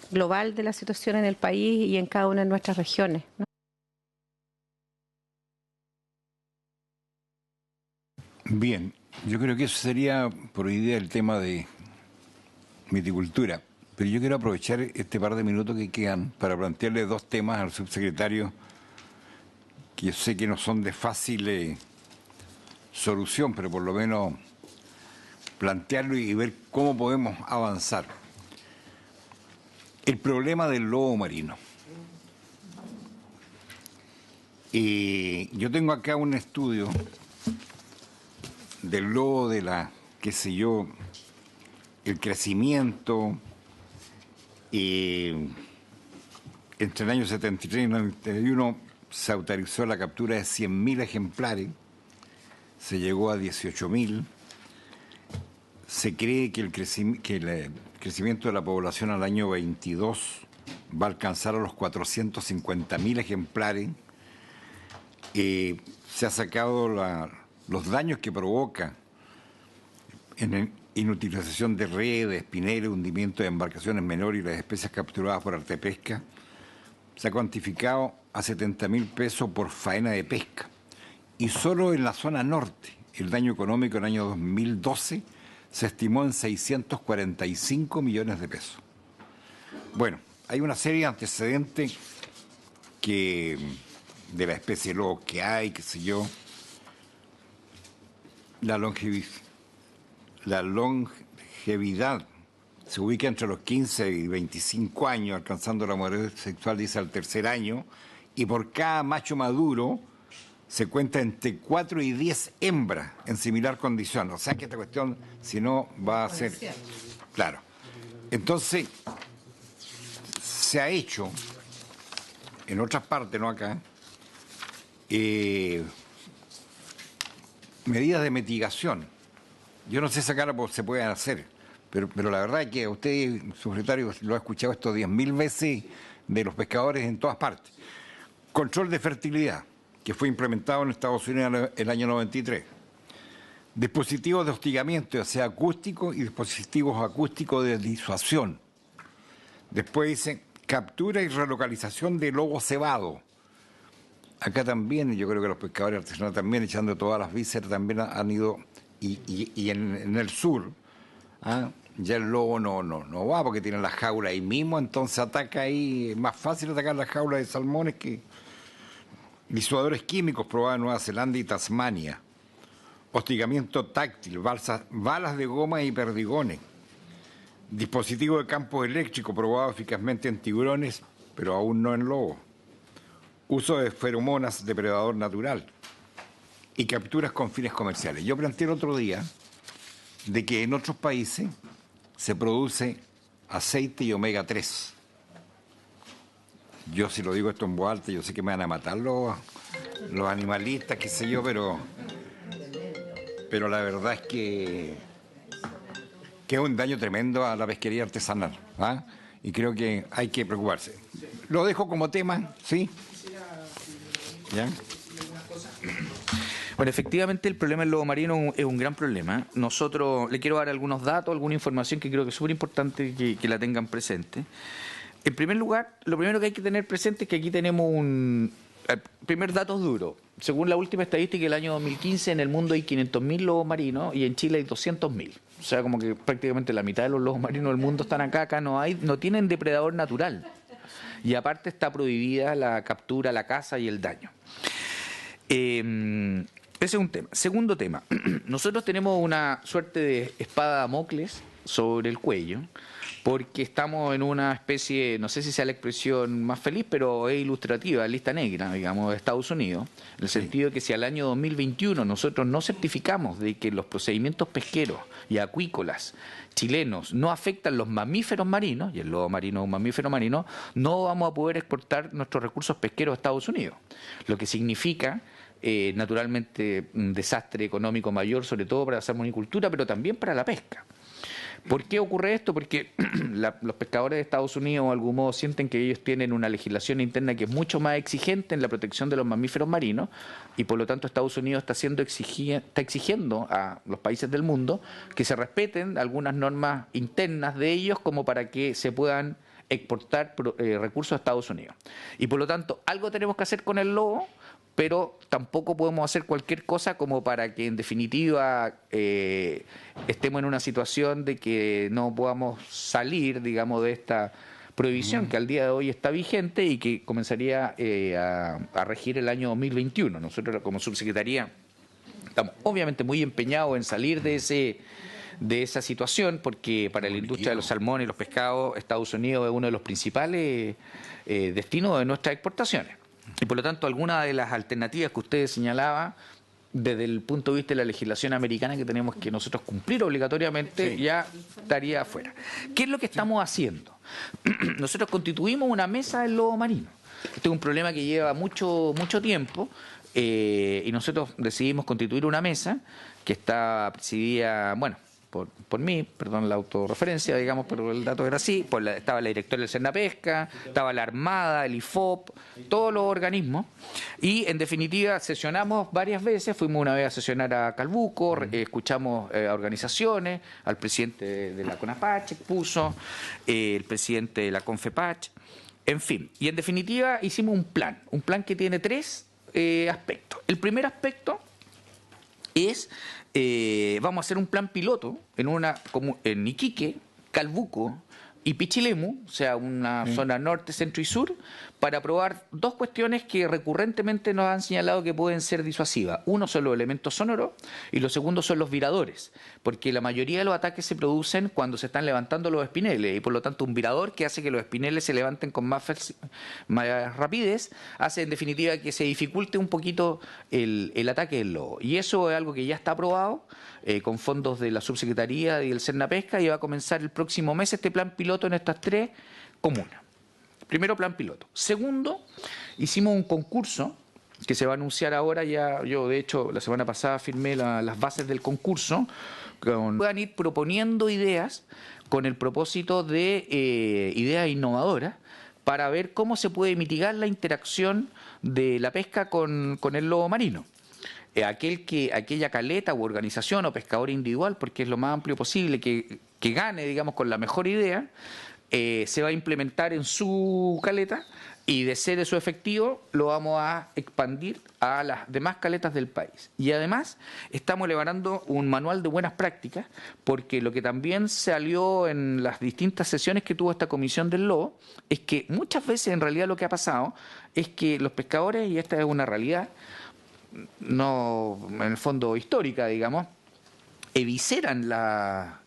global de la situación en el país y en cada una de nuestras regiones, ¿no? Bien, yo creo que eso sería por hoy día el tema de viticultura. Pero yo quiero aprovechar este par de minutos que quedan para plantearle 2 temas al subsecretario que yo sé que no son de fácil solución, pero por lo menos plantearlo y ver cómo podemos avanzar. El problema del lobo marino. Y yo tengo acá un estudio del lobo de qué sé yo, el crecimiento entre el año 73 y 91 se autorizó la captura de 100.000 ejemplares, se llegó a 18.000. Se cree que el crecimiento de la población al año 22 va a alcanzar a los 450.000 ejemplares. Se se ha sacado los daños que provoca en inutilización de redes, espineles, hundimiento de embarcaciones menores y las especies capturadas por arte pesca, se ha cuantificado a 70.000 pesos por faena de pesca. Y solo en la zona norte, el daño económico en el año 2012 se estimó en 645 millones de pesos. Bueno, hay una serie de antecedentes que de la especie de lobo que hay, qué sé yo. La longevidad se ubica entre los 15 y 25 años, alcanzando la madurez sexual, dice, al tercer año, y por cada macho maduro se cuenta entre 4 y 10 hembras en similar condición. O sea que esta cuestión, si no, va a ser... Claro. Entonces, se ha hecho, en otras partes, no acá, medidas de mitigación. Yo no sé si acá se pueden hacer, pero la verdad es que usted, secretario, lo ha escuchado esto 10.000 veces de los pescadores en todas partes. Control de fertilidad, que fue implementado en Estados Unidos en el año 93. Dispositivos de hostigamiento, ya sea acústico, y dispositivos acústicos de disuasión. Después dice captura y relocalización de lobo cebado. Acá también, yo creo que los pescadores artesanales también, echando todas las vísceras, también han ido, y en el sur, ya el lobo no va porque tiene la jaula ahí mismo, entonces ataca ahí, es más fácil atacar la jaula de salmones que... Disuadores químicos probados en Nueva Zelanda y Tasmania. Hostigamiento táctil, balas de goma y perdigones. Dispositivo de campo eléctrico probado eficazmente en tiburones, pero aún no en lobos. Uso de feromonas depredador natural. Y capturas con fines comerciales. Yo planteé el otro día de que en otros países se produce aceite y omega 3. Yo si lo digo esto en voz alta, yo sé que me van a matar los animalistas, qué sé yo, pero la verdad es que es un daño tremendo a la pesquería artesanal, y creo que hay que preocuparse. Lo dejo como tema, ¿sí? ¿Ya? Bueno, efectivamente el problema del lobo marino es un gran problema. Nosotros le quiero dar algunos datos, alguna información que creo que es súper importante que la tengan presente. En primer lugar, lo primero que hay que tener presente es que aquí tenemos primer datos duros. Según la última estadística del año 2015, en el mundo hay 500.000 lobos marinos y en Chile hay 200.000. O sea, como que prácticamente la mitad de los lobos marinos del mundo están acá no tienen depredador natural. Y aparte está prohibida la captura, la caza y el daño. Ese es un tema. Segundo tema, nosotros tenemos una suerte de espada de Damocles sobre el cuello, porque estamos en una especie, no sé si sea la expresión más feliz, pero es ilustrativa, lista negra, digamos, de Estados Unidos, en el sentido de que si al año 2021 nosotros no certificamos de que los procedimientos pesqueros y acuícolas chilenos no afectan los mamíferos marinos, y el lobo marino es un mamífero marino, no vamos a poder exportar nuestros recursos pesqueros a Estados Unidos, lo que significa... naturalmente un desastre económico mayor, sobre todo para la salmonicultura, pero también para la pesca. ¿Por qué ocurre esto? Porque los pescadores de Estados Unidos, de algún modo, sienten que ellos tienen una legislación interna que es mucho más exigente en la protección de los mamíferos marinos y, por lo tanto, Estados Unidos está exigiendo a los países del mundo que se respeten algunas normas internas de ellos como para que se puedan exportar recursos a Estados Unidos. Y, por lo tanto, algo tenemos que hacer con el lobo, pero tampoco podemos hacer cualquier cosa como para que en definitiva estemos en una situación de que no podamos salir, digamos, de esta prohibición que al día de hoy está vigente y que comenzaría a regir el año 2021. Nosotros como subsecretaría estamos obviamente muy empeñados en salir de esa situación, porque para la industria de los salmones y los pescados, Estados Unidos es uno de los principales destinos de nuestras exportaciones. Y por lo tanto, algunas de las alternativas que usted señalaba, desde el punto de vista de la legislación americana que tenemos que nosotros cumplir obligatoriamente, ya estaría afuera. ¿Qué es lo que estamos haciendo? Nosotros constituimos una mesa del lobo marino. Este es un problema que lleva mucho tiempo y nosotros decidimos constituir una mesa que está presidida, por mí, perdón la autorreferencia, digamos, pero el dato era así, estaba la directora del Sernapesca, estaba la Armada, el IFOP, todos los organismos, y en definitiva sesionamos varias veces, fuimos una vez a sesionar a Calbuco, escuchamos a organizaciones, al presidente de la CONAPACH expuso, el presidente de la CONFEPACH, en fin, y en definitiva hicimos un plan que tiene 3 aspectos. El primer aspecto es, vamos a hacer un plan piloto en Iquique, Calbuco y Pichilemu, o sea, una zona norte, centro y sur, para probar 2 cuestiones que recurrentemente nos han señalado que pueden ser disuasivas. Uno son los elementos sonoros y lo segundo son los viradores, porque la mayoría de los ataques se producen cuando se están levantando los espineles y por lo tanto un virador que hace que los espineles se levanten con más rapidez hace en definitiva que se dificulte un poquito el ataque del lobo. Y eso es algo que ya está aprobado con fondos de la Subsecretaría y del Sernapesca y va a comenzar el próximo mes este plan piloto en estas 3 comunas. Primero, plan piloto. Segundo, hicimos un concurso que se va a anunciar ahora. Ya yo, de hecho, la semana pasada firmé las bases del concurso. Puedan ir proponiendo ideas con el propósito de ideas innovadoras para ver cómo se puede mitigar la interacción de la pesca con el lobo marino. Aquella caleta u organización o pescador individual, porque es lo más amplio posible, que gane, digamos, con la mejor idea, se va a implementar en su caleta y de ser eso efectivo lo vamos a expandir a las demás caletas del país. Y además estamos elaborando un manual de buenas prácticas porque lo que también salió en las distintas sesiones que tuvo esta Comisión del Lobo es que muchas veces en realidad lo que ha pasado es que los pescadores, y esta es una realidad, no en el fondo histórica, digamos, evisceran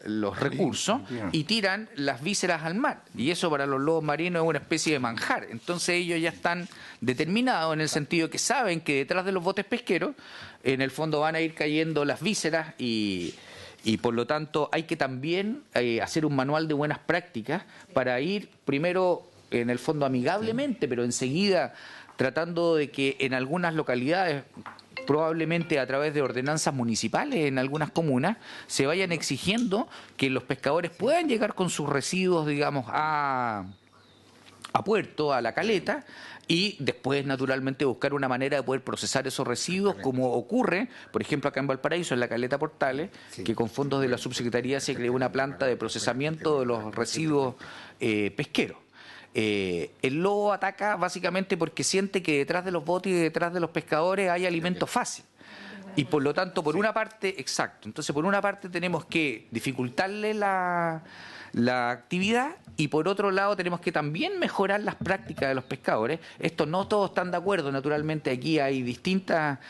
los recursos y tiran las vísceras al mar. Y eso para los lobos marinos es una especie de manjar. Entonces ellos ya están determinados en el sentido que saben que detrás de los botes pesqueros, en el fondo van a ir cayendo las vísceras y por lo tanto hay que también hacer un manual de buenas prácticas para ir primero, en el fondo amigablemente, pero enseguida tratando de que en algunas localidades, probablemente a través de ordenanzas municipales en algunas comunas, se vayan exigiendo que los pescadores puedan llegar con sus residuos, digamos, a puerto, a la caleta, y después, naturalmente, buscar una manera de poder procesar esos residuos, como ocurre, por ejemplo, acá en Valparaíso, en la caleta Portales, que con fondos de la Subsecretaría se creó una planta de procesamiento de los residuos pesqueros. El lobo ataca básicamente porque siente que detrás de los botes y detrás de los pescadores hay alimento fácil. Y por lo tanto, por una parte, exacto, entonces por una parte tenemos que dificultarle la actividad y por otro lado tenemos que también mejorar las prácticas de los pescadores. Esto no todos están de acuerdo, naturalmente aquí hay distintas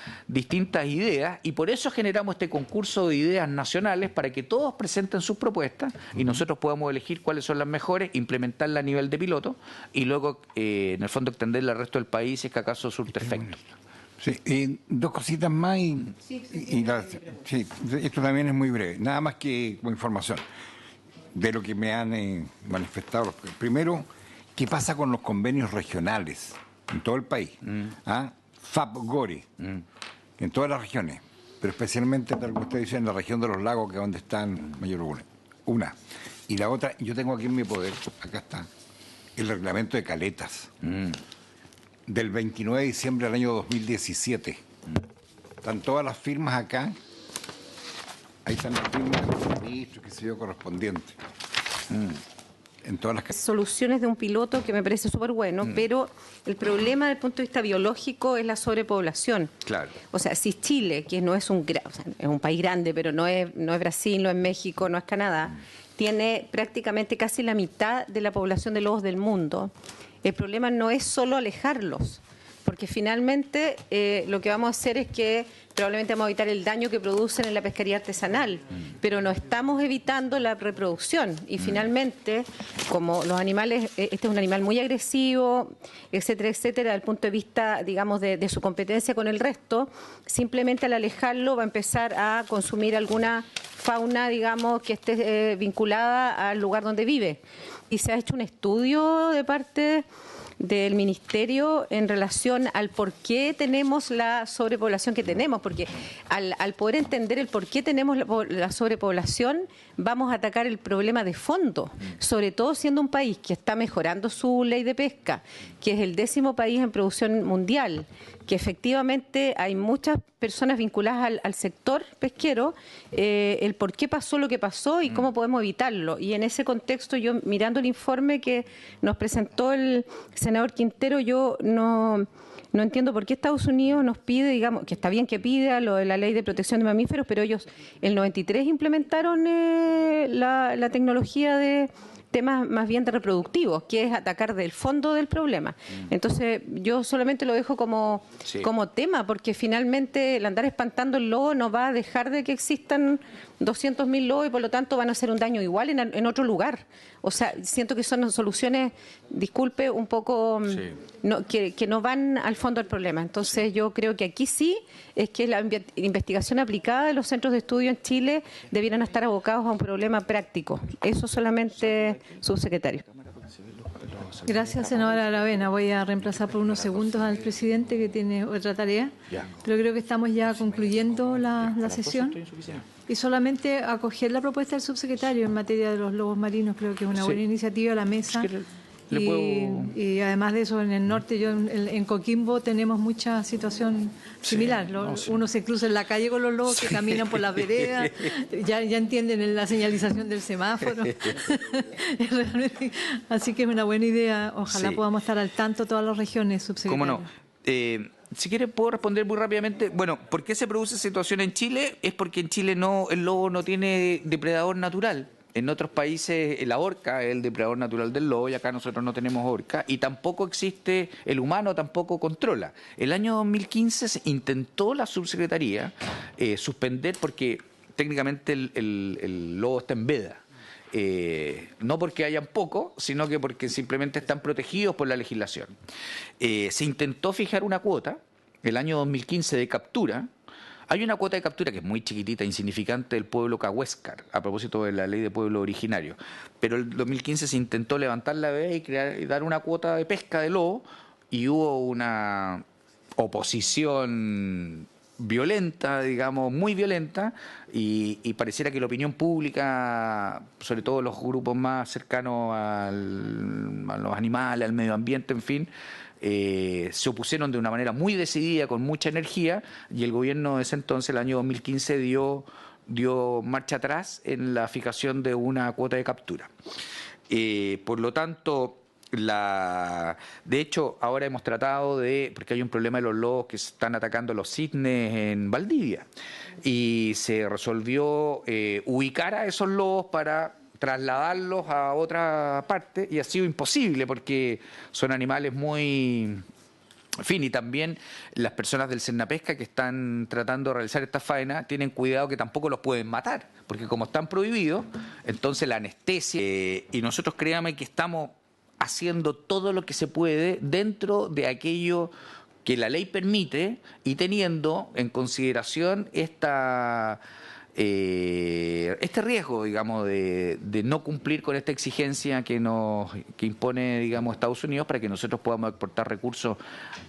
ideas y por eso generamos este concurso de ideas nacionales para que todos presenten sus propuestas y nosotros podamos elegir cuáles son las mejores, implementarlas a nivel de piloto y luego en el fondo extenderla al resto del país si es que acaso surte efecto. Sí, y 2 cositas más esto también es muy breve, nada más que como información de lo que me han manifestado. Primero, ¿qué pasa con los convenios regionales en todo el país? FAP-GORE, en todas las regiones, pero especialmente, tal como usted dice, en la región de los lagos, que es donde están mayor una. Y la otra, yo tengo aquí en mi poder, acá está, el reglamento de caletas, del 29 de diciembre del año 2017. Están todas las firmas acá. Ahí están las firmas de los ministros, que se dio correspondiente. En todas las soluciones de un piloto que me parece súper bueno, pero el problema desde el punto de vista biológico es la sobrepoblación. Claro. O sea, si Chile, que no es es un país grande, pero no es Brasil, no es México, no es Canadá, tiene prácticamente casi la mitad de la población de lobos del mundo, el problema no es solo alejarlos, porque finalmente lo que vamos a hacer es que probablemente vamos a evitar el daño que producen en la pesquería artesanal, pero no estamos evitando la reproducción. Y finalmente, como los animales, este es un animal muy agresivo, etcétera, etcétera, desde el punto de vista, digamos, de su competencia con el resto, simplemente al alejarlo va a empezar a consumir alguna fauna, digamos, que esté vinculada al lugar donde vive. Y se ha hecho un estudio de parte del Ministerio en relación al por qué tenemos la sobrepoblación que tenemos, porque al poder entender el por qué tenemos la sobrepoblación, vamos a atacar el problema de fondo, sobre todo siendo un país que está mejorando su ley de pesca, que es el 10º país en producción mundial, que efectivamente hay muchas personas vinculadas al sector pesquero, el por qué pasó lo que pasó y cómo podemos evitarlo. Y en ese contexto, yo mirando el informe que nos presentó el senador Quintero, yo no entiendo por qué Estados Unidos nos pide, digamos, que está bien que pida lo de la ley de protección de mamíferos, pero ellos el 93 implementaron la tecnología de temas más bien de reproductivos, que es atacar del fondo del problema. Entonces, yo solamente lo dejo como tema, porque finalmente el andar espantando el lobo no va a dejar de que existan 200.000 lobos y por lo tanto van a hacer un daño igual en otro lugar. O sea, siento que son soluciones, disculpe, un poco que no van al fondo del problema. Entonces, yo creo que aquí sí es que la investigación aplicada de los centros de estudio en Chile debieran estar abocados a un problema práctico. Eso solamente, subsecretario. Gracias, senadora Aravena. Voy a reemplazar por unos segundos al presidente que tiene otra tarea, pero creo que estamos ya concluyendo la sesión. Y solamente acoger la propuesta del subsecretario en materia de los lobos marinos, creo que es una buena iniciativa a la mesa. Y además de eso, en el norte, en Coquimbo tenemos mucha situación similar. Uno se cruza en la calle con los lobos que caminan por las veredas, ya entienden la señalización del semáforo. Así que es una buena idea. Ojalá podamos estar al tanto todas las regiones, subsecretario. ¿Cómo no? Si quiere puedo responder muy rápidamente. Bueno, ¿por qué se produce esa situación en Chile? Es porque en Chile el lobo no tiene depredador natural. En otros países la orca es el depredador natural del lobo y acá nosotros no tenemos orca y tampoco existe, el humano tampoco controla. El año 2015 se intentó la subsecretaría suspender porque técnicamente el lobo está en veda. No porque hayan poco, sino que porque simplemente están protegidos por la legislación. Se intentó fijar una cuota, el año 2015, de captura. Hay una cuota de captura que es muy chiquitita, insignificante, del pueblo cahuéscar, a propósito de la ley de pueblo originario. Pero el 2015 se intentó levantar la veda y dar una cuota de pesca de lobo, y hubo una oposición violenta, digamos, muy violenta, y pareciera que la opinión pública, sobre todo los grupos más cercanos a los animales, al medio ambiente, en fin, se opusieron de una manera muy decidida, con mucha energía, y el gobierno de ese entonces, el año 2015, dio marcha atrás en la fijación de una cuota de captura. Por lo tanto, de hecho, ahora hemos tratado porque hay un problema de los lobos que están atacando los cisnes en Valdivia, y se resolvió ubicar a esos lobos para trasladarlos a otra parte, y ha sido imposible porque son animales muy... En fin, y también las personas del Cernapesca que están tratando de realizar esta faena tienen cuidado que tampoco los pueden matar, porque como están prohibidos, entonces la anestesia... y nosotros créame que estamos haciendo todo lo que se puede dentro de aquello que la ley permite y teniendo en consideración este riesgo, digamos, de no cumplir con esta exigencia que impone, digamos, Estados Unidos para que nosotros podamos exportar recursos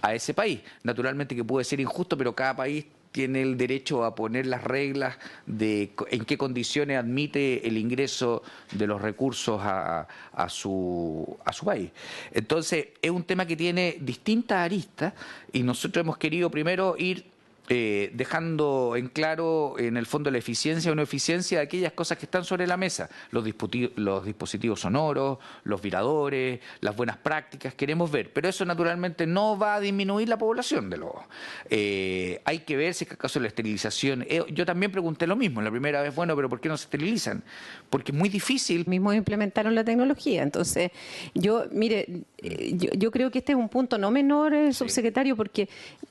a ese país. Naturalmente que puede ser injusto, pero cada país tiene el derecho a poner las reglas de en qué condiciones admite el ingreso de los recursos a su país. Entonces, es un tema que tiene distintas aristas y nosotros hemos querido primero ir dejando en claro, en el fondo, la eficiencia o no eficiencia de aquellas cosas que están sobre la mesa, los dispositivos sonoros, los viradores, las buenas prácticas, queremos ver, pero eso naturalmente no va a disminuir la población de lobos. Hay que ver si es que acaso la esterilización, yo también pregunté lo mismo, la primera vez, bueno, pero ¿por qué no se esterilizan? Porque es muy difícil. Mismos implementaron la tecnología, entonces yo creo que este es un punto no menor, subsecretario, porque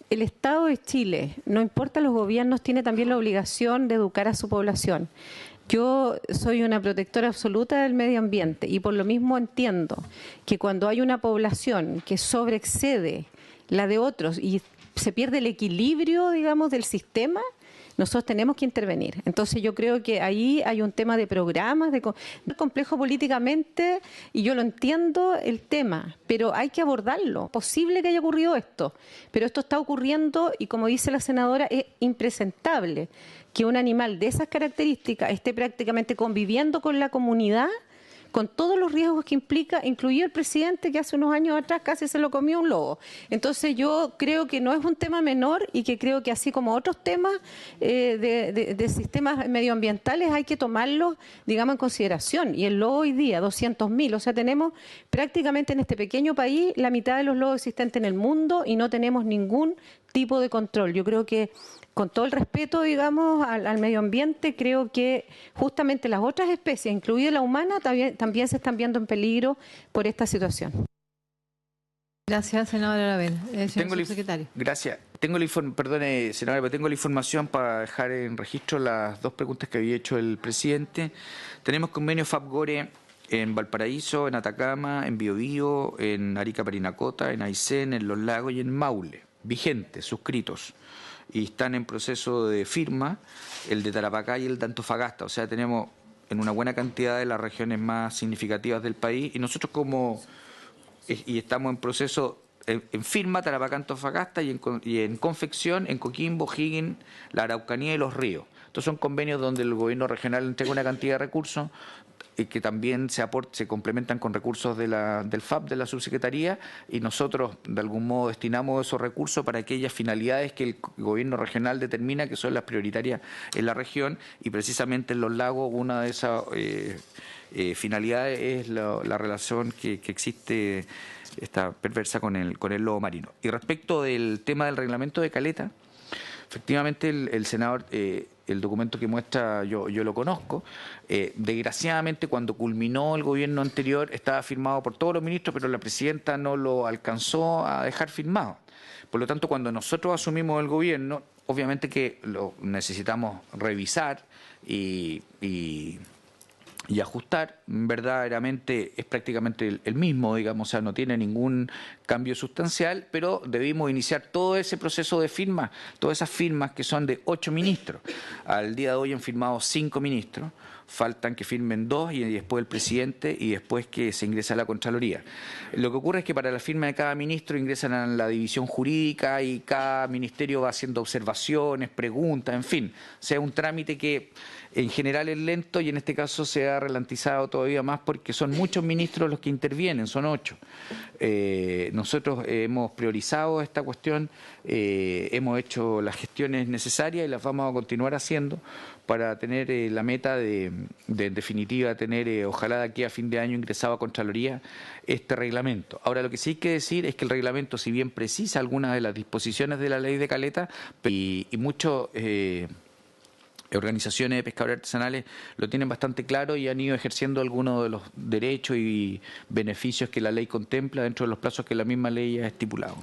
el Estado de Chile, no importa los gobiernos, tiene también la obligación de educar a su población. Yo soy una protectora absoluta del medio ambiente y por lo mismo entiendo que cuando hay una población que sobreexcede la de otros y se pierde el equilibrio, digamos, del sistema, nosotros tenemos que intervenir. Entonces yo creo que ahí hay un tema de programas, de complejo políticamente, y yo lo entiendo el tema, pero hay que abordarlo. Es posible que haya ocurrido esto, pero esto está ocurriendo y, como dice la senadora, es impresentable que un animal de esas características esté prácticamente conviviendo con la comunidad, con todos los riesgos que implica, incluido el presidente, que hace unos años atrás casi se lo comió un lobo. Entonces yo creo que no es un tema menor, y que creo que, así como otros temas de sistemas medioambientales, hay que tomarlos, digamos, en consideración. Y el lobo hoy día, 200.000, o sea, tenemos prácticamente en este pequeño país la mitad de los lobos existentes en el mundo y no tenemos ningún tipo de control. Yo creo que, con todo el respeto, digamos, al medio ambiente, creo que justamente las otras especies, incluida la humana, también se están viendo en peligro por esta situación. Gracias, senadora Aravena. Señor subsecretario. Gracias. Perdone, senadora, pero tengo la información para dejar en registro las dos preguntas que había hecho el presidente. Tenemos convenio FAPGORE en Valparaíso, en Atacama, en Biobío, en Arica, Parinacota, en Aysén, en Los Lagos y en Maule. Vigentes, suscritos. Y están en proceso de firma el de Tarapacá y el de Antofagasta. O sea, tenemos en una buena cantidad de las regiones más significativas del país, y nosotros estamos en proceso en firma Tarapacá, Antofagasta, y en confección en Coquimbo, Higgins, la Araucanía y Los Ríos. Estos son convenios donde el gobierno regional entrega una cantidad de recursos y que también se complementan con recursos del FAP, de la subsecretaría, y nosotros de algún modo destinamos esos recursos para aquellas finalidades que el gobierno regional determina que son las prioritarias en la región, y precisamente en Los Lagos una de esas finalidades es la relación que existe, esta perversa, con el lobo marino. Y respecto del tema del reglamento de Caleta, efectivamente el senador, el documento que muestra yo lo conozco. Desgraciadamente, cuando culminó el gobierno anterior, estaba firmado por todos los ministros, pero la presidenta no lo alcanzó a dejar firmado. Por lo tanto, cuando nosotros asumimos el gobierno, obviamente que lo necesitamos revisar y ajustar. Verdaderamente es prácticamente el mismo, digamos, o sea, no tiene ningún cambio sustancial, pero debimos iniciar todo ese proceso de firma, todas esas firmas que son de 8 ministros. Al día de hoy han firmado 5 ministros, faltan que firmen 2 y después el presidente, y después que se ingresa a la Contraloría. Lo que ocurre es que para la firma de cada ministro ingresan a la división jurídica y cada ministerio va haciendo observaciones, preguntas, en fin. O sea, un trámite que en general es lento, y en este caso se ha ralentizado todavía más porque son muchos ministros los que intervienen, son 8. Nosotros hemos priorizado esta cuestión, hemos hecho las gestiones necesarias y las vamos a continuar haciendo para tener la meta de en definitiva, tener, ojalá de aquí a fin de año, ingresado a Contraloría este reglamento. Ahora, lo que sí hay que decir es que el reglamento, si bien precisa algunas de las disposiciones de la ley de Caleta, y muchos organizaciones de pescadores artesanales lo tienen bastante claro y han ido ejerciendo algunos de los derechos y beneficios que la ley contempla dentro de los plazos que la misma ley ha estipulado.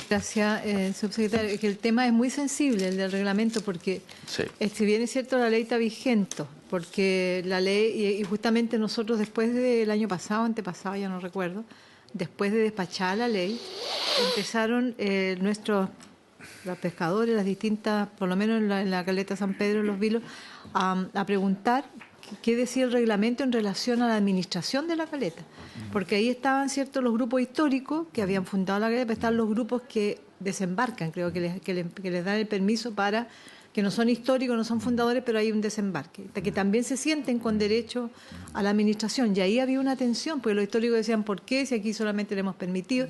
Gracias, subsecretario. Que el tema es muy sensible, el del reglamento, porque sí, si bien es cierto, la ley está vigente, porque la ley, y justamente nosotros después del año pasado, antepasado, ya no recuerdo, después de despachar la ley, empezaron los pescadores, las distintas, por lo menos en la caleta San Pedro, en Los Vilos, a preguntar qué decía el reglamento en relación a la administración de la caleta. Porque ahí estaban, cierto, los grupos históricos que habían fundado la caleta, pero están los grupos que desembarcan, creo que les dan el permiso para, que no son históricos, no son fundadores, pero hay un desembarque, que también se sienten con derecho a la administración. Y ahí había una tensión, porque los históricos decían, ¿por qué? Si aquí solamente le hemos permitido.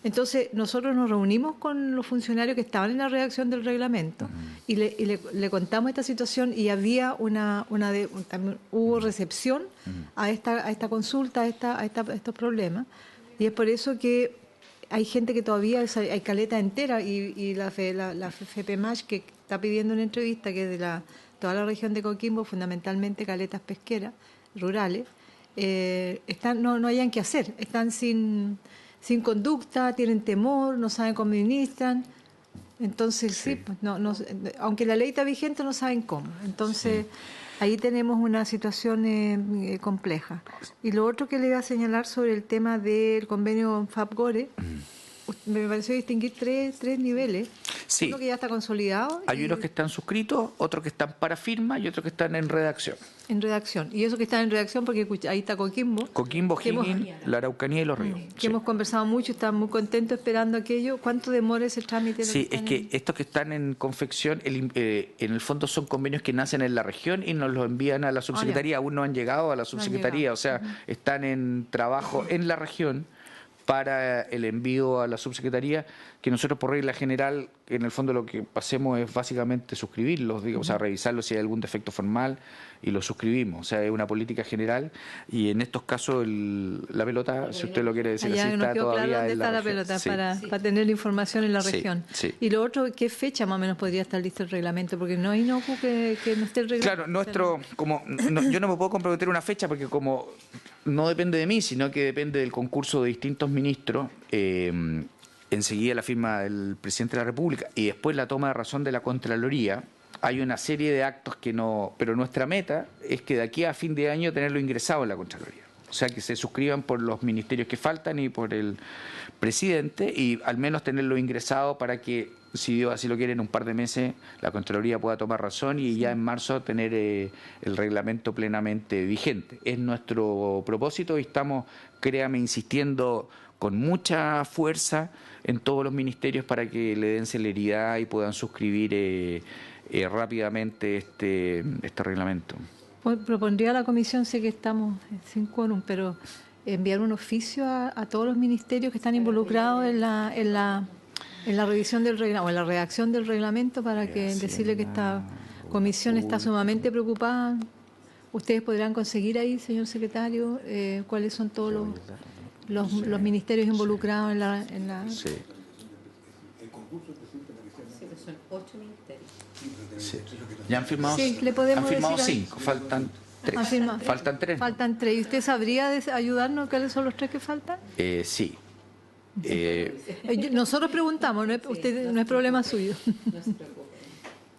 Entonces, nosotros nos reunimos con los funcionarios que estaban en la redacción del reglamento y le contamos esta situación, y había también hubo recepción a esta consulta, a estos problemas. Y es por eso que hay gente que todavía, hay caleta entera, y la FEPEMASH, que está pidiendo una entrevista, que es de toda la región de Coquimbo, fundamentalmente caletas pesqueras rurales, no hayan qué hacer, están sin conducta, tienen temor, no saben cómo administran. Entonces, sí, pues, aunque la ley está vigente, no saben cómo. Entonces, ahí tenemos una situación compleja. Y lo otro que le iba a señalar sobre el tema del convenio FAPGORE, me pareció distinguir tres niveles. Sí. Uno que ya está consolidado. Hay unos que están suscritos, otros que están para firma y otros que están en redacción. En redacción. Y eso que están en redacción, porque ahí está Coquimbo. Coquimbo, que hemos- Higgins, la Araucanía y Los Ríos. Que Sí. hemos conversado mucho, estamos muy contentos esperando aquello. ¿Cuánto demora ese trámite? de lo Sí, es están que en- estos que están en confección, en el fondo son convenios que nacen en la región y nos los envían a la subsecretaría. Aún no han llegado a la subsecretaría, o sea, están en trabajo en la región para el envío a la subsecretaría, que nosotros por regla general, en el fondo lo que hacemos es básicamente suscribirlos, digamos, o sea, revisarlos si hay algún defecto formal y los suscribimos. O sea, es una política general y en estos casos la pelota, si usted lo quiere decir Allá así, nos está quedó claro todavía dónde en la está la región. pelota Sí. para tener la información en la Sí, región. sí. Y lo otro, ¿qué fecha más o menos podría estar listo el reglamento? Porque no hay inocuo que no esté el reglamento. Claro, yo no me puedo comprometer una fecha porque como no depende de mí, sino que depende del concurso de distintos ministros, enseguida la firma del presidente de la República y después la toma de razón de la Contraloría. Hay una serie de actos que no... Pero nuestra meta es que de aquí a fin de año tenerlo ingresado en la Contraloría. O sea, que se suscriban por los ministerios que faltan y por el presidente y al menos tenerlo ingresado para que, si Dios así lo quiere, en un par de meses la Contraloría pueda tomar razón y ya en marzo tener el reglamento plenamente vigente. Es nuestro propósito y estamos, créame, insistiendo con mucha fuerza en todos los ministerios para que le den celeridad y puedan suscribir rápidamente este reglamento. Pues propondría a la comisión, sé que estamos sin quórum, pero enviar un oficio a todos los ministerios que están involucrados en la revisión del reglamento o en la redacción del reglamento para que decirle que esta comisión está sumamente preocupada. Ustedes podrán conseguir ahí, señor secretario, cuáles son todos los ministerios involucrados en la Sí. Son 8 ministerios. Sí. Ya han firmado, Sí, le podemos han firmado decir ahí. 5, faltan 3. Ah, firma. Faltan 3. Faltan 3. ¿Y usted sabría ayudarnos cuáles son los 3 que faltan? Sí. Nosotros preguntamos, no es problema suyo.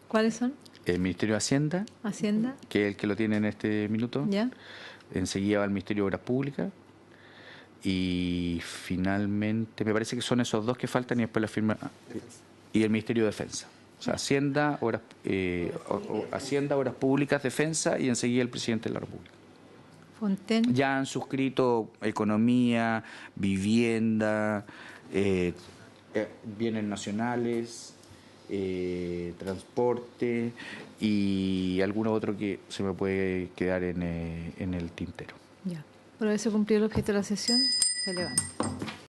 ¿Cuáles son? El Ministerio de Hacienda, Hacienda, que es el que lo tiene en este minuto. ¿ya? Enseguida va el Ministerio de Obras Públicas. Y finalmente, me parece que son esos 2 que faltan y después la firma. Y el Ministerio de Defensa. O sea, Hacienda, Hacienda, Obras Públicas, Defensa y enseguida el presidente de la República. Fontaine. Ya han suscrito economía, vivienda, bienes nacionales, transporte y alguno otro que se me puede quedar en el tintero. Ya. Por eso cumplió el objeto de la sesión. Se levanta.